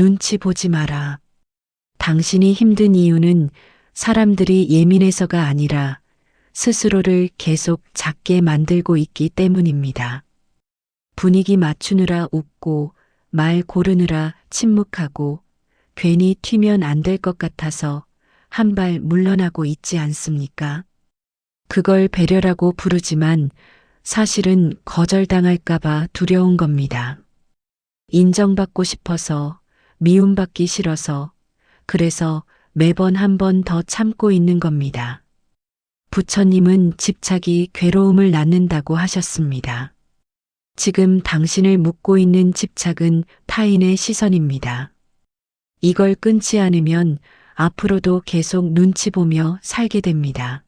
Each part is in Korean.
눈치 보지 마라. 당신이 힘든 이유는 사람들이 예민해서가 아니라 스스로를 계속 작게 만들고 있기 때문입니다. 분위기 맞추느라 웃고 말 고르느라 침묵하고 괜히 튀면 안 될 것 같아서 한 발 물러나고 있지 않습니까? 그걸 배려라고 부르지만 사실은 거절당할까봐 두려운 겁니다. 인정받고 싶어서, 미움받기 싫어서, 그래서 매번 한 번 더 참고 있는 겁니다. 부처님은 집착이 괴로움을 낳는다고 하셨습니다. 지금 당신을 묶고 있는 집착은 타인의 시선입니다. 이걸 끊지 않으면 앞으로도 계속 눈치 보며 살게 됩니다.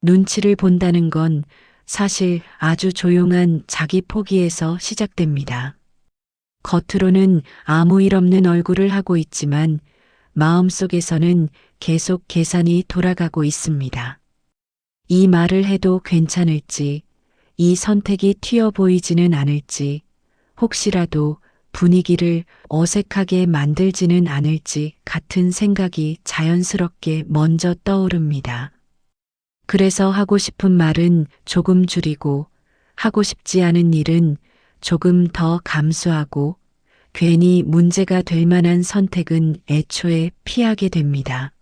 눈치를 본다는 건 사실 아주 조용한 자기 포기에서 시작됩니다. 겉으로는 아무 일 없는 얼굴을 하고 있지만 마음속에서는 계속 계산이 돌아가고 있습니다. 이 말을 해도 괜찮을지, 이 선택이 튀어 보이지는 않을지, 혹시라도 분위기를 어색하게 만들지는 않을지 같은 생각이 자연스럽게 먼저 떠오릅니다. 그래서 하고 싶은 말은 조금 줄이고, 하고 싶지 않은 일은 조금 더 감수하고, 괜히 문제가 될 만한 선택은 애초에 피하게 됩니다.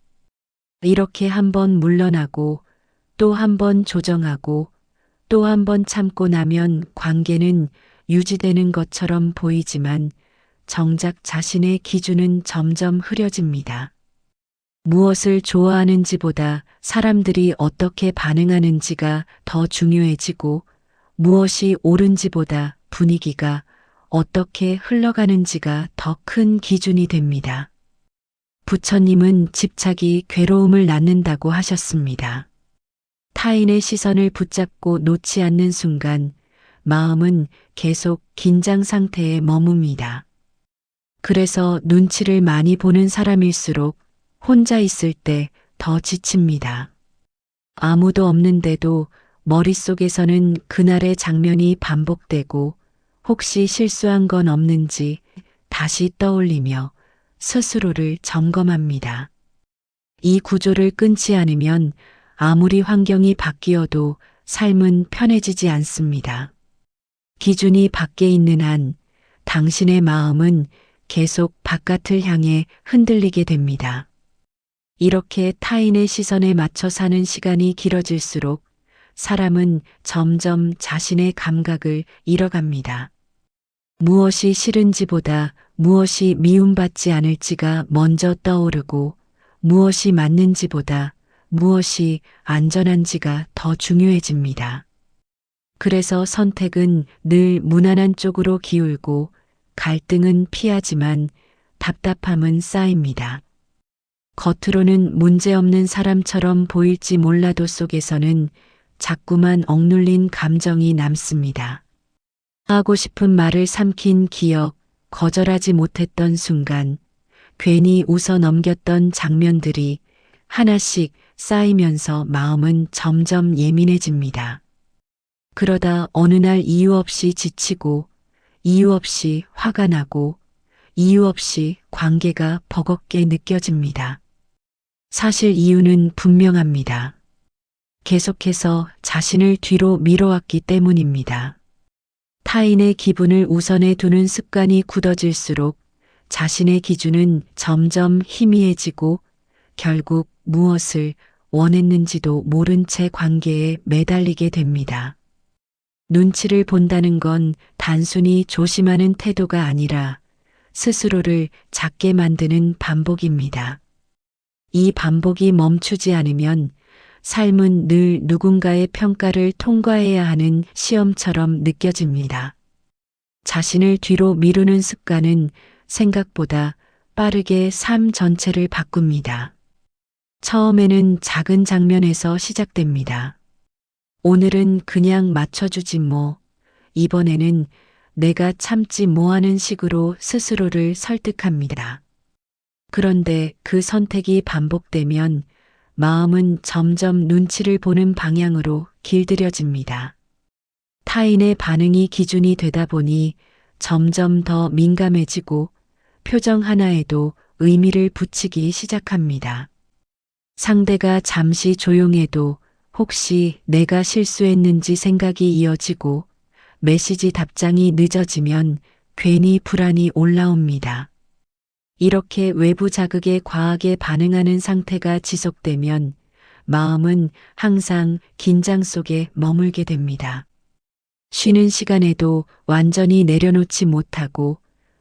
이렇게 한번 물러나고, 또 한 번 조정하고, 또 한 번 참고 나면 관계는 유지되는 것처럼 보이지만 정작 자신의 기준은 점점 흐려집니다. 무엇을 좋아하는지보다 사람들이 어떻게 반응하는지가 더 중요해지고 무엇이 옳은지보다 분위기가 어떻게 흘러가는지가 더 큰 기준이 됩니다. 부처님은 집착이 괴로움을 낳는다고 하셨습니다. 타인의 시선을 붙잡고 놓지 않는 순간 마음은 계속 긴장 상태에 머뭅니다. 그래서 눈치를 많이 보는 사람일수록 혼자 있을 때 더 지칩니다. 아무도 없는데도 머릿속에서는 그날의 장면이 반복되고 혹시 실수한 건 없는지 다시 떠올리며 스스로를 점검합니다. 이 구조를 끊지 않으면 아무리 환경이 바뀌어도 삶은 편해지지 않습니다. 기준이 밖에 있는 한 당신의 마음은 계속 바깥을 향해 흔들리게 됩니다. 이렇게 타인의 시선에 맞춰 사는 시간이 길어질수록 사람은 점점 자신의 감각을 잃어갑니다. 무엇이 싫은지보다 무엇이 미움받지 않을지가 먼저 떠오르고 무엇이 맞는지보다 무엇이 안전한지가 더 중요해집니다. 그래서 선택은 늘 무난한 쪽으로 기울고 갈등은 피하지만 답답함은 쌓입니다. 겉으로는 문제없는 사람처럼 보일지 몰라도 속에서는 자꾸만 억눌린 감정이 남습니다. 하고 싶은 말을 삼킨 기억, 거절하지 못했던 순간, 괜히 웃어 넘겼던 장면들이 하나씩 쌓이면서 마음은 점점 예민해집니다. 그러다 어느 날 이유 없이 지치고, 이유 없이 화가 나고, 이유 없이 관계가 버겁게 느껴집니다. 사실 이유는 분명합니다. 계속해서 자신을 뒤로 밀어왔기 때문입니다. 타인의 기분을 우선에 두는 습관이 굳어질수록 자신의 기준은 점점 희미해지고 결국 무엇을 원했는지도 모른 채 관계에 매달리게 됩니다. 눈치를 본다는 건 단순히 조심하는 태도가 아니라 스스로를 작게 만드는 반복입니다. 이 반복이 멈추지 않으면 삶은 늘 누군가의 평가를 통과해야 하는 시험처럼 느껴집니다. 자신을 뒤로 미루는 습관은 생각보다 빠르게 삶 전체를 바꿉니다. 처음에는 작은 장면에서 시작됩니다. 오늘은 그냥 맞춰주지 뭐, 이번에는 내가 참지 뭐하는 식으로 스스로를 설득합니다. 그런데 그 선택이 반복되면 마음은 점점 눈치를 보는 방향으로 길들여집니다. 타인의 반응이 기준이 되다 보니 점점 더 민감해지고 표정 하나에도 의미를 붙이기 시작합니다. 상대가 잠시 조용해도 혹시 내가 실수했는지 생각이 이어지고 메시지 답장이 늦어지면 괜히 불안이 올라옵니다. 이렇게 외부 자극에 과하게 반응하는 상태가 지속되면 마음은 항상 긴장 속에 머물게 됩니다. 쉬는 시간에도 완전히 내려놓지 못하고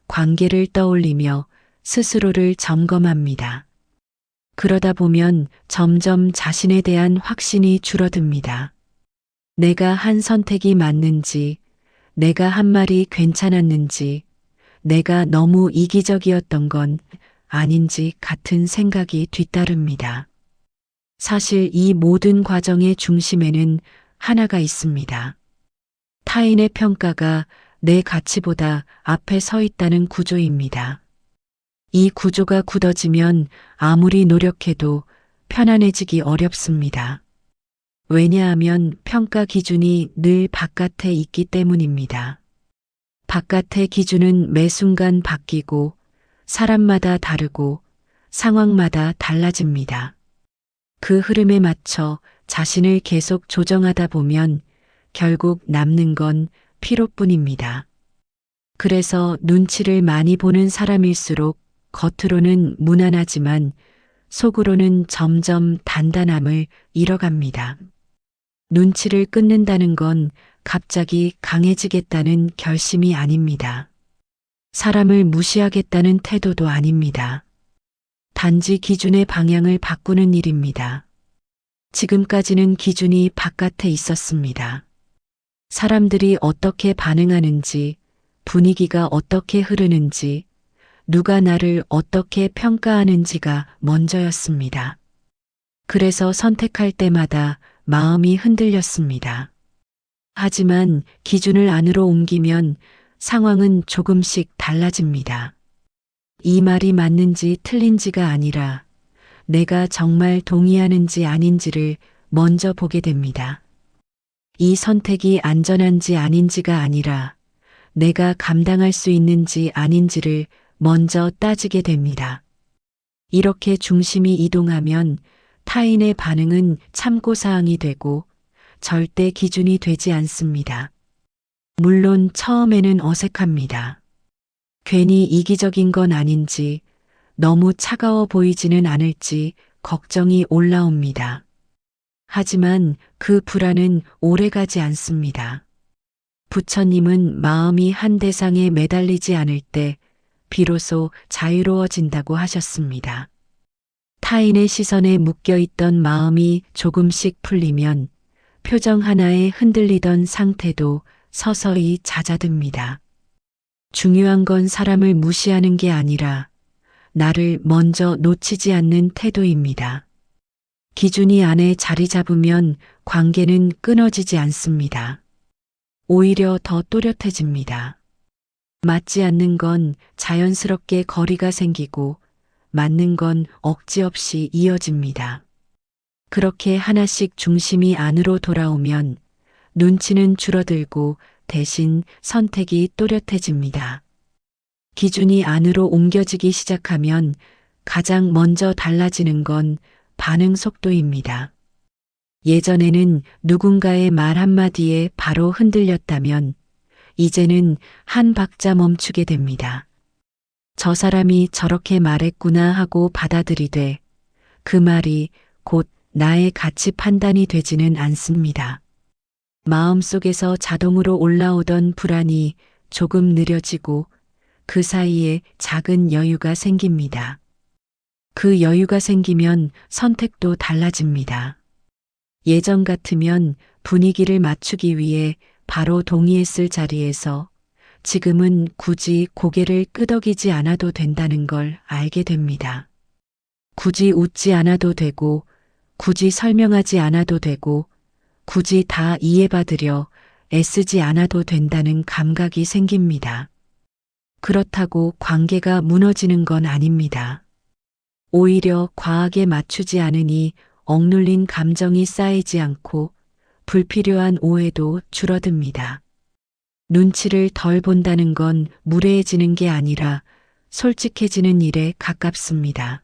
관계를 떠올리며 스스로를 점검합니다. 그러다 보면 점점 자신에 대한 확신이 줄어듭니다. 내가 한 선택이 맞는지, 내가 한 말이 괜찮았는지, 내가 너무 이기적이었던 건 아닌지 같은 생각이 뒤따릅니다. 사실 이 모든 과정의 중심에는 하나가 있습니다. 타인의 평가가 내 가치보다 앞에 서 있다는 구조입니다. 이 구조가 굳어지면 아무리 노력해도 편안해지기 어렵습니다. 왜냐하면 평가 기준이 늘 바깥에 있기 때문입니다. 바깥의 기준은 매 순간 바뀌고 사람마다 다르고 상황마다 달라집니다. 그 흐름에 맞춰 자신을 계속 조정하다 보면 결국 남는 건 피로뿐입니다. 그래서 눈치를 많이 보는 사람일수록 겉으로는 무난하지만 속으로는 점점 단단함을 잃어갑니다. 눈치를 끊는다는 건 갑자기 강해지겠다는 결심이 아닙니다. 사람을 무시하겠다는 태도도 아닙니다. 단지 기준의 방향을 바꾸는 일입니다. 지금까지는 기준이 바깥에 있었습니다. 사람들이 어떻게 반응하는지, 분위기가 어떻게 흐르는지, 누가 나를 어떻게 평가하는지가 먼저였습니다. 그래서 선택할 때마다 마음이 흔들렸습니다. 하지만 기준을 안으로 옮기면 상황은 조금씩 달라집니다. 이 말이 맞는지 틀린지가 아니라 내가 정말 동의하는지 아닌지를 먼저 보게 됩니다. 이 선택이 안전한지 아닌지가 아니라 내가 감당할 수 있는지 아닌지를 먼저 따지게 됩니다. 이렇게 중심이 이동하면 타인의 반응은 참고사항이 되고 절대 기준이 되지 않습니다. 물론 처음에는 어색합니다. 괜히 이기적인 건 아닌지, 너무 차가워 보이지는 않을지 걱정이 올라옵니다. 하지만 그 불안은 오래가지 않습니다. 부처님은 마음이 한 대상에 매달리지 않을 때 비로소 자유로워진다고 하셨습니다. 타인의 시선에 묶여있던 마음이 조금씩 풀리면 표정 하나에 흔들리던 상태도 서서히 잦아듭니다. 중요한 건 사람을 무시하는 게 아니라 나를 먼저 놓치지 않는 태도입니다. 기준이 안에 자리 잡으면 관계는 끊어지지 않습니다. 오히려 더 또렷해집니다. 맞지 않는 건 자연스럽게 거리가 생기고 맞는 건 억지 없이 이어집니다. 그렇게 하나씩 중심이 안으로 돌아오면 눈치는 줄어들고 대신 선택이 또렷해집니다. 기준이 안으로 옮겨지기 시작하면 가장 먼저 달라지는 건 반응 속도입니다. 예전에는 누군가의 말 한마디에 바로 흔들렸다면 이제는 한 박자 멈추게 됩니다. 저 사람이 저렇게 말했구나 하고 받아들이되 그 말이 곧 나의 가치 판단이 되지는 않습니다. 마음속에서 자동으로 올라오던 불안이 조금 느려지고 그 사이에 작은 여유가 생깁니다. 그 여유가 생기면 선택도 달라집니다. 예전 같으면 분위기를 맞추기 위해 바로 동의했을 자리에서 지금은 굳이 고개를 끄덕이지 않아도 된다는 걸 알게 됩니다. 굳이 웃지 않아도 되고, 굳이 설명하지 않아도 되고, 굳이 다 이해받으려 애쓰지 않아도 된다는 감각이 생깁니다. 그렇다고 관계가 무너지는 건 아닙니다. 오히려 과하게 맞추지 않으니 억눌린 감정이 쌓이지 않고 불필요한 오해도 줄어듭니다. 눈치를 덜 본다는 건 무례해지는 게 아니라 솔직해지는 일에 가깝습니다.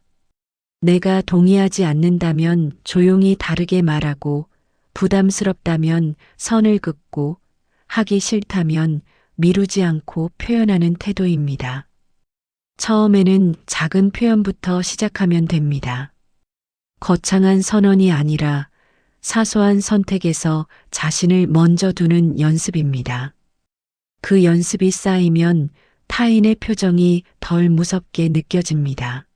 내가 동의하지 않는다면 조용히 다르게 말하고, 부담스럽다면 선을 긋고, 하기 싫다면 미루지 않고 표현하는 태도입니다. 처음에는 작은 표현부터 시작하면 됩니다. 거창한 선언이 아니라 사소한 선택에서 자신을 먼저 두는 연습입니다. 그 연습이 쌓이면 타인의 표정이 덜 무섭게 느껴집니다.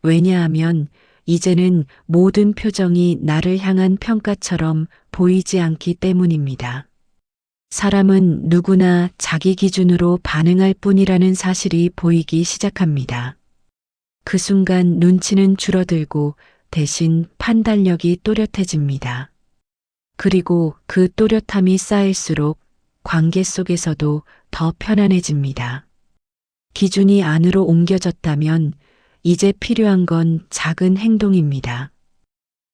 왜냐하면 이제는 모든 표정이 나를 향한 평가처럼 보이지 않기 때문입니다. 사람은 누구나 자기 기준으로 반응할 뿐이라는 사실이 보이기 시작합니다. 그 순간 눈치는 줄어들고 대신 판단력이 또렷해집니다. 그리고 그 또렷함이 쌓일수록 관계 속에서도 더 편안해집니다. 기준이 안으로 옮겨졌다면 이제 필요한 건 작은 행동입니다.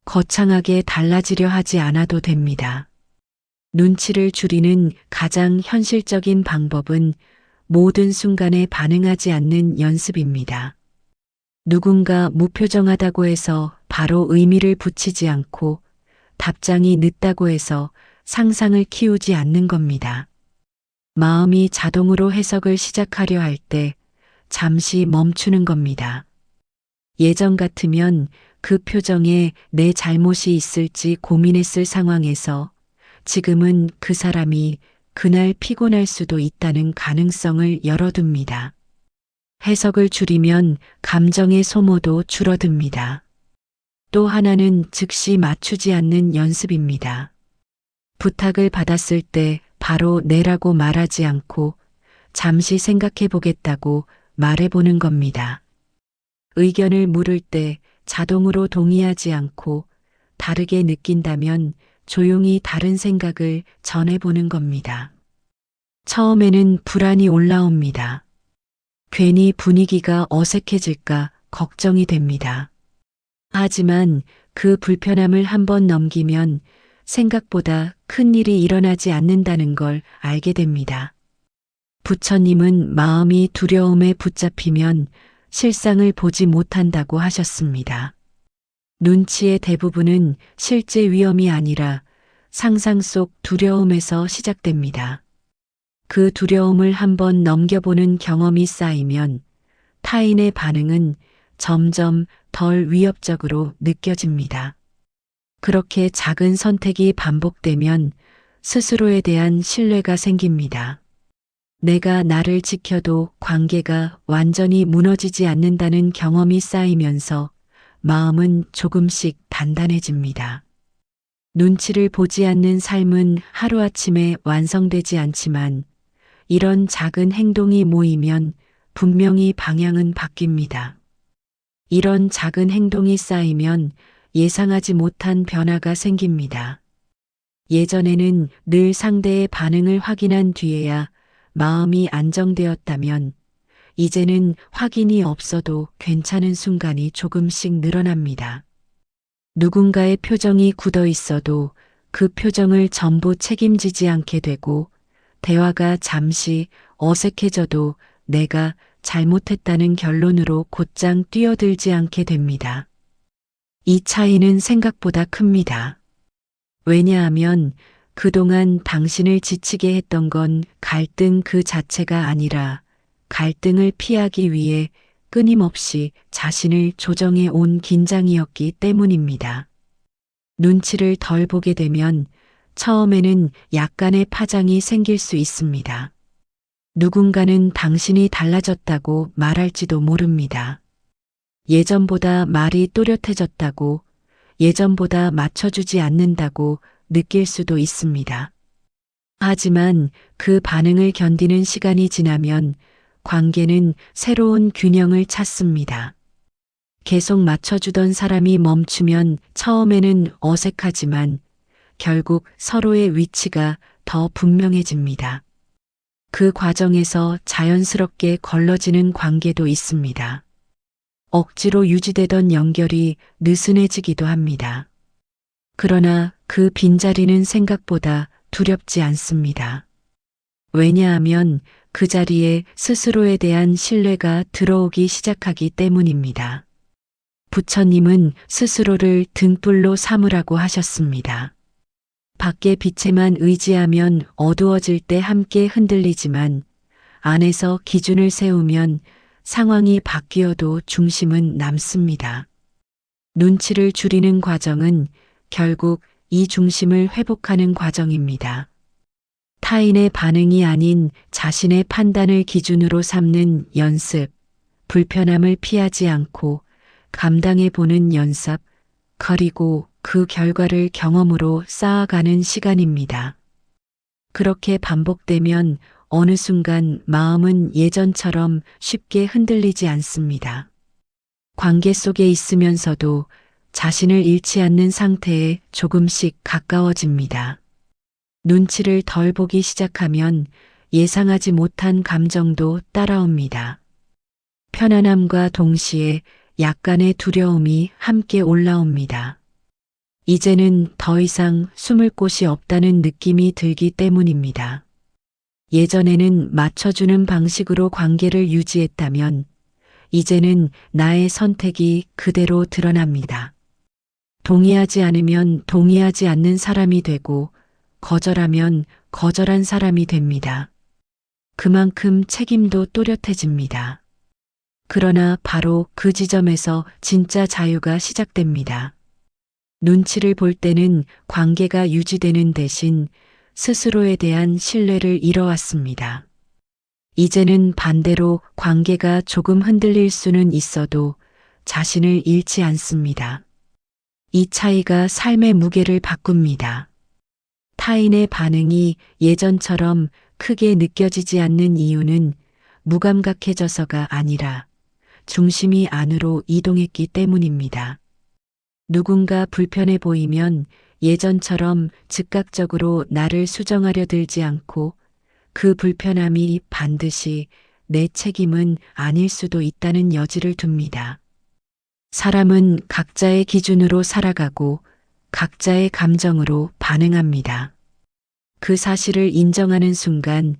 거창하게 달라지려 하지 않아도 됩니다. 눈치를 줄이는 가장 현실적인 방법은 모든 순간에 반응하지 않는 연습입니다. 누군가 무표정하다고 해서 바로 의미를 붙이지 않고 답장이 늦다고 해서 상상을 키우지 않는 겁니다. 마음이 자동으로 해석을 시작하려 할 때 잠시 멈추는 겁니다. 예전 같으면 그 표정에 내 잘못이 있을지 고민했을 상황에서 지금은 그 사람이 그날 피곤할 수도 있다는 가능성을 열어둡니다. 해석을 줄이면 감정의 소모도 줄어듭니다. 또 하나는 즉시 맞추지 않는 연습입니다. 부탁을 받았을 때 바로 네라고 말하지 않고 잠시 생각해 보겠다고 말해보는 겁니다. 의견을 물을 때 자동으로 동의하지 않고 다르게 느낀다면 조용히 다른 생각을 전해보는 겁니다. 처음에는 불안이 올라옵니다. 괜히 분위기가 어색해질까 걱정이 됩니다. 하지만 그 불편함을 한번 넘기면 생각보다 큰 일이 일어나지 않는다는 걸 알게 됩니다. 부처님은 마음이 두려움에 붙잡히면 실상을 보지 못한다고 하셨습니다. 눈치의 대부분은 실제 위험이 아니라 상상 속 두려움에서 시작됩니다. 그 두려움을 한번 넘겨보는 경험이 쌓이면 타인의 반응은 점점 덜 위협적으로 느껴집니다. 그렇게 작은 선택이 반복되면 스스로에 대한 신뢰가 생깁니다. 내가 나를 지켜도 관계가 완전히 무너지지 않는다는 경험이 쌓이면서 마음은 조금씩 단단해집니다. 눈치를 보지 않는 삶은 하루아침에 완성되지 않지만 이런 작은 행동이 모이면 분명히 방향은 바뀝니다. 이런 작은 행동이 쌓이면 예상하지 못한 변화가 생깁니다. 예전에는 늘 상대의 반응을 확인한 뒤에야 마음이 안정되었다면 이제는 확인이 없어도 괜찮은 순간이 조금씩 늘어납니다. 누군가의 표정이 굳어 있어도 그 표정을 전부 책임지지 않게 되고 대화가 잠시 어색해져도 내가 잘못했다는 결론으로 곧장 뛰어들지 않게 됩니다. 이 차이는 생각보다 큽니다. 왜냐하면 그동안 당신을 지치게 했던 건 갈등 그 자체가 아니라 갈등을 피하기 위해 끊임없이 자신을 조정해 온 긴장이었기 때문입니다. 눈치를 덜 보게 되면 처음에는 약간의 파장이 생길 수 있습니다. 누군가는 당신이 달라졌다고 말할지도 모릅니다. 예전보다 말이 또렷해졌다고, 예전보다 맞춰주지 않는다고 느낄 수도 있습니다. 하지만 그 반응을 견디는 시간이 지나면 관계는 새로운 균형을 찾습니다. 계속 맞춰주던 사람이 멈추면 처음에는 어색하지만 결국 서로의 위치가 더 분명해집니다. 그 과정에서 자연스럽게 걸러지는 관계도 있습니다. 억지로 유지되던 연결이 느슨해지기도 합니다. 그러나 그 빈자리는 생각보다 두렵지 않습니다. 왜냐하면 그 자리에 스스로에 대한 신뢰가 들어오기 시작하기 때문입니다. 부처님은 스스로를 등불로 삼으라고 하셨습니다. 밖의 빛에만 의지하면 어두워질 때 함께 흔들리지만 안에서 기준을 세우면 상황이 바뀌어도 중심은 남습니다. 눈치를 줄이는 과정은 결국 이 중심을 회복하는 과정입니다. 타인의 반응이 아닌 자신의 판단을 기준으로 삼는 연습, 불편함을 피하지 않고 감당해 보는 연습, 그리고 그 결과를 경험으로 쌓아가는 시간입니다. 그렇게 반복되면 어느 순간 마음은 예전처럼 쉽게 흔들리지 않습니다. 관계 속에 있으면서도 자신을 잃지 않는 상태에 조금씩 가까워집니다. 눈치를 덜 보기 시작하면 예상하지 못한 감정도 따라옵니다. 편안함과 동시에 약간의 두려움이 함께 올라옵니다. 이제는 더 이상 숨을 곳이 없다는 느낌이 들기 때문입니다. 예전에는 맞춰주는 방식으로 관계를 유지했다면 이제는 나의 선택이 그대로 드러납니다. 동의하지 않으면 동의하지 않는 사람이 되고 거절하면 거절한 사람이 됩니다. 그만큼 책임도 또렷해집니다. 그러나 바로 그 지점에서 진짜 자유가 시작됩니다. 눈치를 볼 때는 관계가 유지되는 대신 스스로에 대한 신뢰를 잃어왔습니다. 이제는 반대로 관계가 조금 흔들릴 수는 있어도 자신을 잃지 않습니다. 이 차이가 삶의 무게를 바꿉니다. 타인의 반응이 예전처럼 크게 느껴지지 않는 이유는 무감각해져서가 아니라 중심이 안으로 이동했기 때문입니다. 누군가 불편해 보이면 예전처럼 즉각적으로 나를 수정하려 들지 않고 그 불편함이 반드시 내 책임은 아닐 수도 있다는 여지를 둡니다. 사람은 각자의 기준으로 살아가고 각자의 감정으로 반응합니다. 그 사실을 인정하는 순간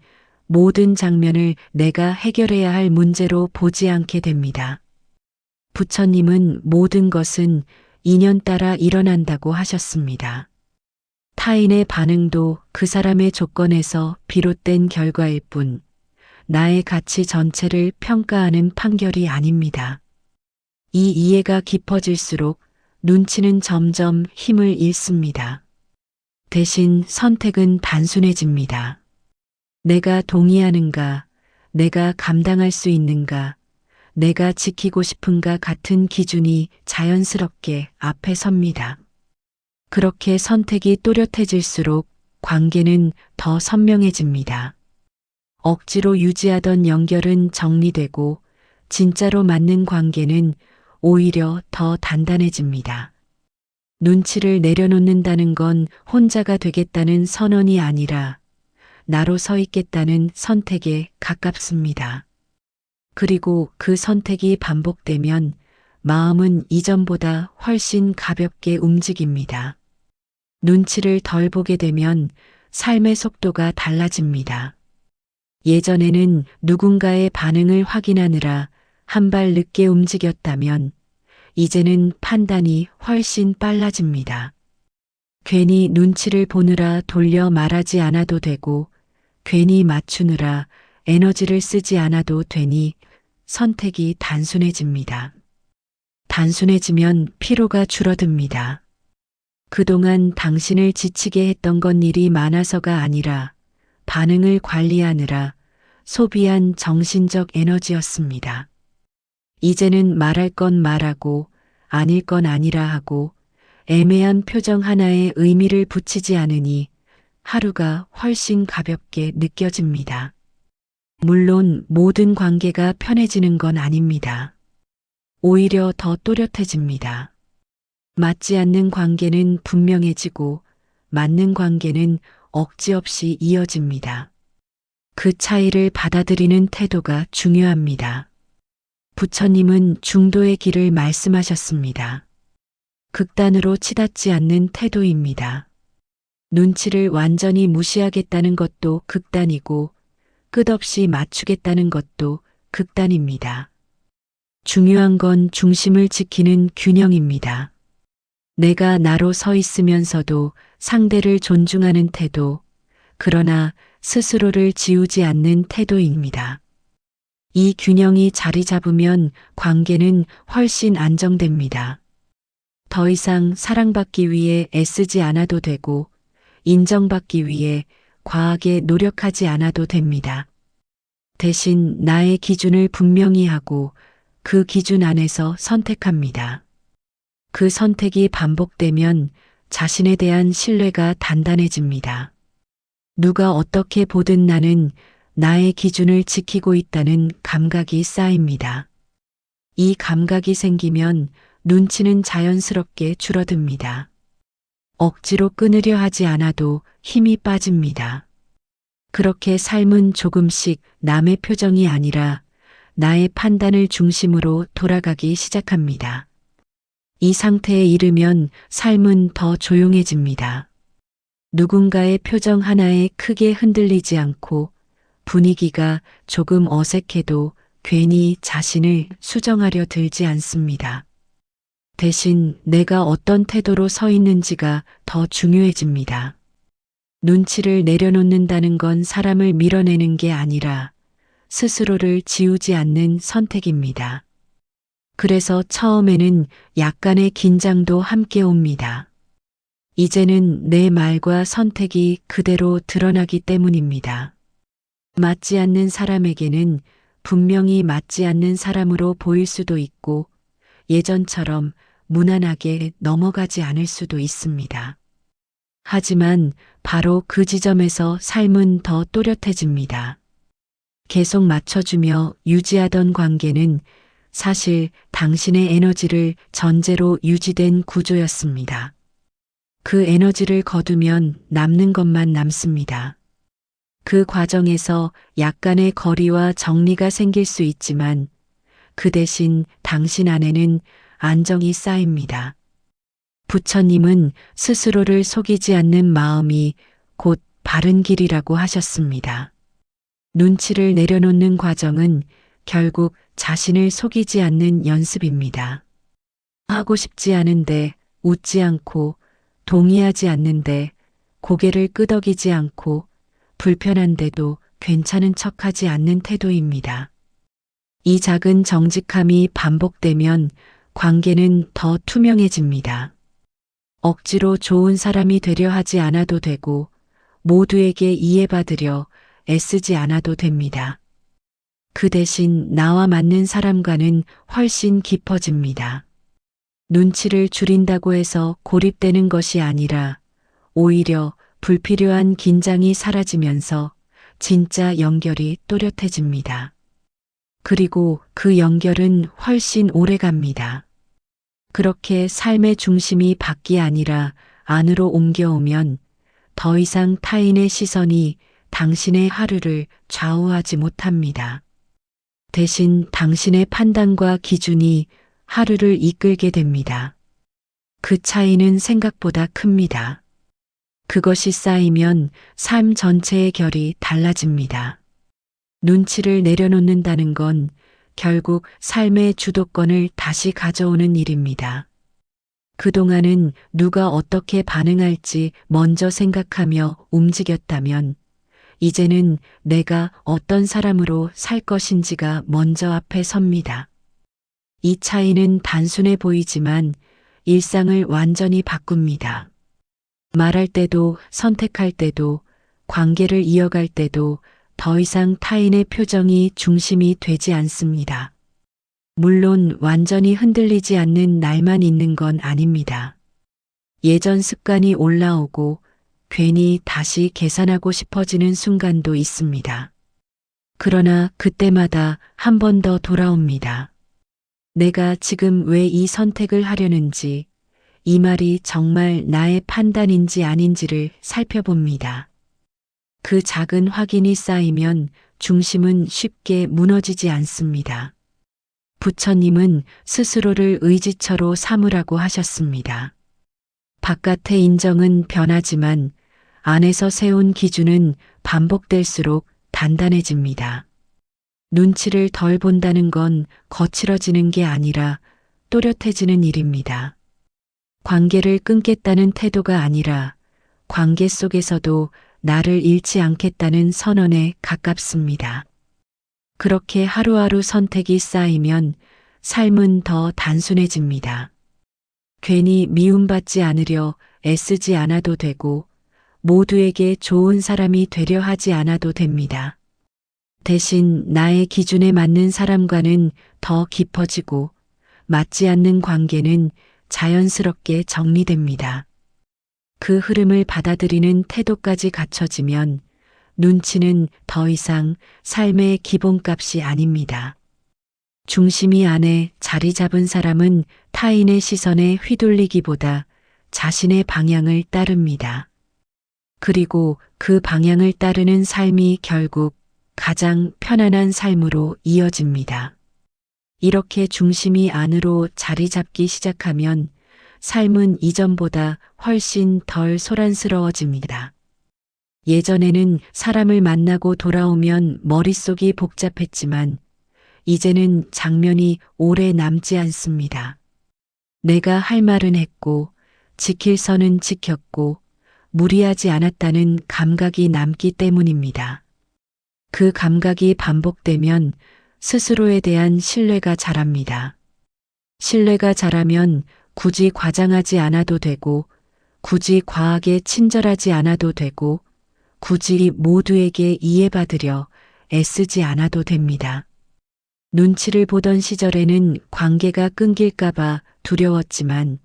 모든 장면을 내가 해결해야 할 문제로 보지 않게 됩니다. 부처님은 모든 것은 인연 따라 일어난다고 하셨습니다. 타인의 반응도 그 사람의 조건에서 비롯된 결과일 뿐 나의 가치 전체를 평가하는 판결이 아닙니다. 이 이해가 깊어질수록 눈치는 점점 힘을 잃습니다. 대신 선택은 단순해집니다. 내가 동의하는가, 내가 감당할 수 있는가, 내가 지키고 싶은가 같은 기준이 자연스럽게 앞에 섭니다. 그렇게 선택이 또렷해질수록 관계는 더 선명해집니다. 억지로 유지하던 연결은 정리되고 진짜로 맞는 관계는 오히려 더 단단해집니다. 눈치를 내려놓는다는 건 혼자가 되겠다는 선언이 아니라 나로 서 있겠다는 선택에 가깝습니다. 그리고 그 선택이 반복되면 마음은 이전보다 훨씬 가볍게 움직입니다. 눈치를 덜 보게 되면 삶의 속도가 달라집니다. 예전에는 누군가의 반응을 확인하느라 한 발 늦게 움직였다면 이제는 판단이 훨씬 빨라집니다. 괜히 눈치를 보느라 돌려 말하지 않아도 되고 괜히 맞추느라 에너지를 쓰지 않아도 되니 선택이 단순해집니다. 단순해지면 피로가 줄어듭니다. 그동안 당신을 지치게 했던 건 일이 많아서가 아니라 반응을 관리하느라 소비한 정신적 에너지였습니다. 이제는 말할 건 말하고 아닐 건 아니라 하고 애매한 표정 하나에 의미를 붙이지 않으니 하루가 훨씬 가볍게 느껴집니다. 물론 모든 관계가 편해지는 건 아닙니다. 오히려 더 또렷해집니다. 맞지 않는 관계는 분명해지고 맞는 관계는 억지 없이 이어집니다. 그 차이를 받아들이는 태도가 중요합니다. 부처님은 중도의 길을 말씀하셨습니다. 극단으로 치닫지 않는 태도입니다. 눈치를 완전히 무시하겠다는 것도 극단이고 끝없이 맞추겠다는 것도 극단입니다. 중요한 건 중심을 지키는 균형입니다. 내가 나로 서 있으면서도 상대를 존중하는 태도, 그러나 스스로를 지우지 않는 태도입니다. 이 균형이 자리 잡으면 관계는 훨씬 안정됩니다. 더 이상 사랑받기 위해 애쓰지 않아도 되고, 인정받기 위해 과하게 노력하지 않아도 됩니다. 대신 나의 기준을 분명히 하고 그 기준 안에서 선택합니다. 그 선택이 반복되면 자신에 대한 신뢰가 단단해집니다. 누가 어떻게 보든 나는 나의 기준을 지키고 있다는 감각이 쌓입니다. 이 감각이 생기면 눈치는 자연스럽게 줄어듭니다. 억지로 끊으려 하지 않아도 힘이 빠집니다. 그렇게 삶은 조금씩 남의 표정이 아니라 나의 판단을 중심으로 돌아가기 시작합니다. 이 상태에 이르면 삶은 더 조용해집니다. 누군가의 표정 하나에 크게 흔들리지 않고 분위기가 조금 어색해도 괜히 자신을 수정하려 들지 않습니다. 대신 내가 어떤 태도로 서 있는지가 더 중요해집니다. 눈치를 내려놓는다는 건 사람을 밀어내는 게 아니라 스스로를 지우지 않는 선택입니다. 그래서 처음에는 약간의 긴장도 함께 옵니다. 이제는 내 말과 선택이 그대로 드러나기 때문입니다. 맞지 않는 사람에게는 분명히 맞지 않는 사람으로 보일 수도 있고 예전처럼 무난하게 넘어가지 않을 수도 있습니다. 하지만 바로 그 지점에서 삶은 더 또렷해집니다. 계속 맞춰주며 유지하던 관계는 사실 당신의 에너지를 전제로 유지된 구조였습니다. 그 에너지를 거두면 남는 것만 남습니다. 그 과정에서 약간의 거리와 정리가 생길 수 있지만 그 대신 당신 안에는 안정이 쌓입니다. 부처님은 스스로를 속이지 않는 마음이 곧 바른 길이라고 하셨습니다. 눈치를 내려놓는 과정은 결국 자신을 속이지 않는 연습입니다. 하고 싶지 않은데 웃지 않고 동의하지 않는데 고개를 끄덕이지 않고 불편한데도 괜찮은 척하지 않는 태도입니다. 이 작은 정직함이 반복되면 관계는 더 투명해집니다. 억지로 좋은 사람이 되려 하지 않아도 되고 모두에게 이해받으려 애쓰지 않아도 됩니다. 그 대신 나와 맞는 사람과는 훨씬 깊어집니다. 눈치를 줄인다고 해서 고립되는 것이 아니라 오히려 불필요한 긴장이 사라지면서 진짜 연결이 또렷해집니다. 그리고 그 연결은 훨씬 오래 갑니다. 그렇게 삶의 중심이 밖이 아니라 안으로 옮겨오면 더 이상 타인의 시선이 당신의 하루를 좌우하지 못합니다. 대신 당신의 판단과 기준이 하루를 이끌게 됩니다. 그 차이는 생각보다 큽니다. 그것이 쌓이면 삶 전체의 결이 달라집니다. 눈치를 내려놓는다는 건 결국 삶의 주도권을 다시 가져오는 일입니다. 그동안은 누가 어떻게 반응할지 먼저 생각하며 움직였다면 이제는 내가 어떤 사람으로 살 것인지가 먼저 앞에 섭니다. 이 차이는 단순해 보이지만 일상을 완전히 바꿉니다. 말할 때도 선택할 때도 관계를 이어갈 때도 더 이상 타인의 표정이 중심이 되지 않습니다. 물론 완전히 흔들리지 않는 날만 있는 건 아닙니다. 예전 습관이 올라오고 괜히 다시 계산하고 싶어지는 순간도 있습니다. 그러나 그때마다 한 번 더 돌아옵니다. 내가 지금 왜 이 선택을 하려는지, 이 말이 정말 나의 판단인지 아닌지를 살펴봅니다. 그 작은 확인이 쌓이면 중심은 쉽게 무너지지 않습니다. 부처님은 스스로를 의지처로 삼으라고 하셨습니다. 바깥의 인정은 변하지만 안에서 세운 기준은 반복될수록 단단해집니다. 눈치를 덜 본다는 건 거칠어지는 게 아니라 또렷해지는 일입니다. 관계를 끊겠다는 태도가 아니라 관계 속에서도 나를 잃지 않겠다는 선언에 가깝습니다. 그렇게 하루하루 선택이 쌓이면 삶은 더 단순해집니다. 괜히 미움받지 않으려 애쓰지 않아도 되고 모두에게 좋은 사람이 되려 하지 않아도 됩니다. 대신 나의 기준에 맞는 사람과는 더 깊어지고 맞지 않는 관계는 자연스럽게 정리됩니다. 그 흐름을 받아들이는 태도까지 갖춰지면 눈치는 더 이상 삶의 기본값이 아닙니다. 중심이 안에 자리 잡은 사람은 타인의 시선에 휘둘리기보다 자신의 방향을 따릅니다. 그리고 그 방향을 따르는 삶이 결국 가장 편안한 삶으로 이어집니다. 이렇게 중심이 안으로 자리 잡기 시작하면 삶은 이전보다 훨씬 덜 소란스러워집니다. 예전에는 사람을 만나고 돌아오면 머릿속이 복잡했지만 이제는 장면이 오래 남지 않습니다. 내가 할 말은 했고 지킬 선은 지켰고 무리하지 않았다는 감각이 남기 때문입니다. 그 감각이 반복되면 스스로에 대한 신뢰가 자랍니다. 신뢰가 자라면 굳이 과장하지 않아도 되고 굳이 과하게 친절하지 않아도 되고 굳이 모두에게 이해받으려 애쓰지 않아도 됩니다. 눈치를 보던 시절에는 관계가 끊길까봐 두려웠지만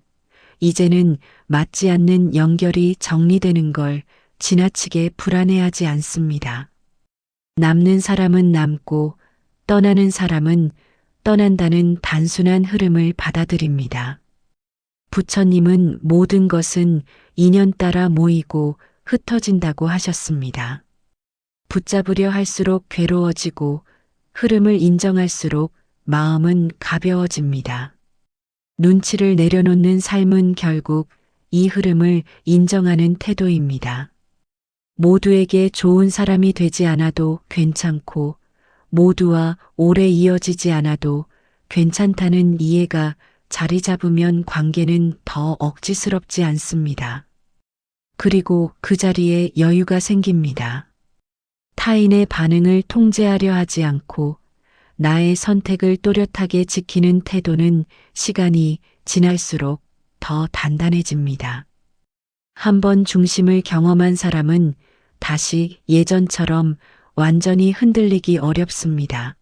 이제는 맞지 않는 연결이 정리되는 걸 지나치게 불안해하지 않습니다. 남는 사람은 남고 떠나는 사람은 떠난다는 단순한 흐름을 받아들입니다. 부처님은 모든 것은 인연 따라 모이고 흩어진다고 하셨습니다. 붙잡으려 할수록 괴로워지고 흐름을 인정할수록 마음은 가벼워집니다. 눈치를 내려놓는 삶은 결국 이 흐름을 인정하는 태도입니다. 모두에게 좋은 사람이 되지 않아도 괜찮고 모두와 오래 이어지지 않아도 괜찮다는 이해가 자리 잡으면 관계는 더 억지스럽지 않습니다. 그리고 그 자리에 여유가 생깁니다. 타인의 반응을 통제하려 하지 않고 나의 선택을 또렷하게 지키는 태도는 시간이 지날수록 더 단단해집니다. 한번 중심을 경험한 사람은 다시 예전처럼 완전히 흔들리기 어렵습니다.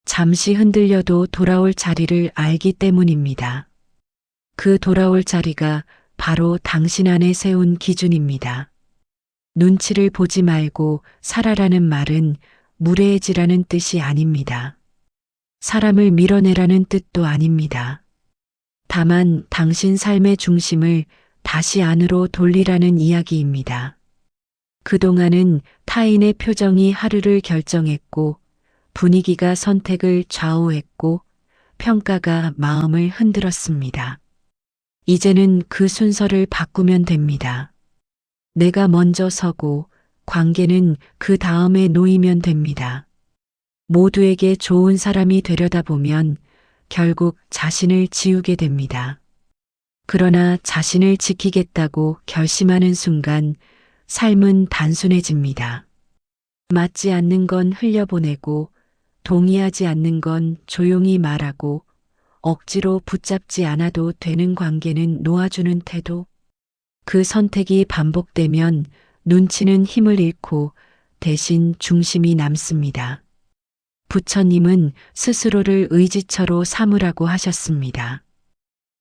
잠시 흔들려도 돌아올 자리를 알기 때문입니다. 그 돌아올 자리가 바로 당신 안에 세운 기준입니다. 눈치를 보지 말고 살아라는 말은 무례해지라는 뜻이 아닙니다. 사람을 밀어내라는 뜻도 아닙니다. 다만 당신 삶의 중심을 다시 안으로 돌리라는 이야기입니다. 그동안은 타인의 표정이 하루를 결정했고 분위기가 선택을 좌우했고 평가가 마음을 흔들었습니다. 이제는 그 순서를 바꾸면 됩니다. 내가 먼저 서고 관계는 그 다음에 놓이면 됩니다. 모두에게 좋은 사람이 되려다 보면 결국 자신을 지우게 됩니다. 그러나 자신을 지키겠다고 결심하는 순간 삶은 단순해집니다. 맞지 않는 건 흘려보내고 동의하지 않는 건 조용히 말하고 억지로 붙잡지 않아도 되는 관계는 놓아주는 태도. 그 선택이 반복되면 눈치는 힘을 잃고 대신 중심이 남습니다. 부처님은 스스로를 의지처로 삼으라고 하셨습니다.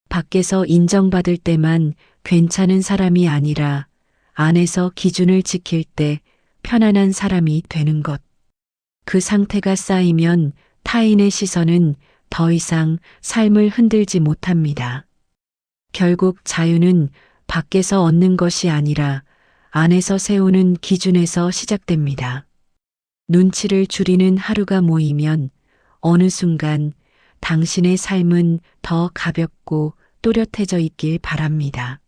밖에서 인정받을 때만 괜찮은 사람이 아니라 안에서 기준을 지킬 때 편안한 사람이 되는 것. 그 상태가 쌓이면 타인의 시선은 더 이상 삶을 흔들지 못합니다. 결국 자유는 밖에서 얻는 것이 아니라 안에서 세우는 기준에서 시작됩니다. 눈치를 줄이는 하루가 모이면 어느 순간 당신의 삶은 더 가볍고 또렷해져 있길 바랍니다.